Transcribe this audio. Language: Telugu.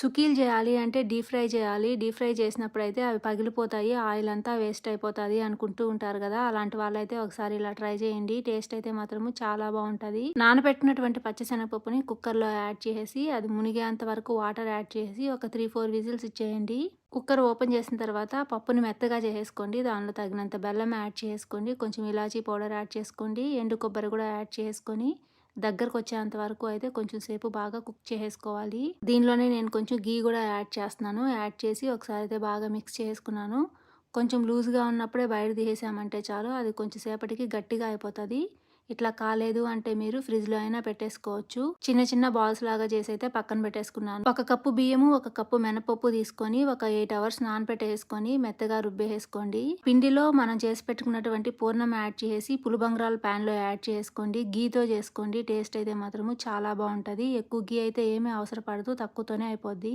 సుకీలు చేయాలి అంటే డీప్ ఫ్రై చేయాలి. డీప్ ఫ్రై చేసినప్పుడైతే అవి పగిలిపోతాయి. ఆయిల్ అంతా వేస్ట్ అయిపోతది అనుకుంటూ ఉంటారు గదా! అలాంటి వాళ్ళైతే ఒకసారి ఇలా ట్రై చేయండి. టేస్ట్ అయితే మాత్రము చాలా బావుంటది. నానబెట్టినటువంటి పచ్చిశనగపప్పుని కుక్కర్‌లో యాడ్ చేసేసి అది మునిగేంత వరకు వాటర్ యాడ్ చేసి ఒక 3, 4 విజిల్స్ ఇచ్చేయండి. కుక్కర్ ఓపెన్ చేసిన తర్వాత పప్పుని మెత్తగా చేసేసుకోండి. దానిలో తగినంత బెల్లం యాడ్ చేసుకోండి. కొంచెం ఇలాచీ పౌడర్ యాడ్ చేసుకోండి. ఎండు కొబ్బరి కూడా యాడ్ చేసుకొని దగ్గరకొచ్చేంత వరకు అయితే కొంచెం సేపు బాగా కుక్ చేసేసుకోవాలి. దీనిలోనే నేను కొంచెం ఘీ కూడా యాడ్ చేస్తున్నాను. యాడ్ చేసి ఒకసారి అయితే బాగా మిక్స్ చేసుకున్నాను. కొంచెం లూజ్‌గా ఉన్నప్పుడే బయట తీసేసామంటే చాలు అది కొంచెం సేపటికి గట్టిగా అయిపోతది. ఇట్లా కాలేదు అంటే మీరు ఫ్రిడ్జ్‌లో అయినా పెట్టేసుకోవచ్చు. చిన్న చిన్న బాల్స్ లాగా చేసి అయితే పక్కన పెట్టేసుకున్నాను. ఒక కప్పు బియ్యము, ఒక కప్పు మినపప్పు తీసుకొని ఒక 8 అవర్స్ నానబెట్టేసుకొని మెత్తగా రుబ్బేసుకోండి. పిండిలో మనం చేసి పెట్టుకున్నటువంటి పూర్ణం యాడ్ చేసి పులిబంగరాలు ప్యాన్‌లో యాడ్ చేసుకోండి. ఘీతో చేసుకోండి. టేస్ట్ అయితే మాత్రము చాలా బావుంటది. ఎక్కువ ఘీ అయితే ఏమీ అవసరం పడదు. తక్కువతోనే అయిపోద్ది.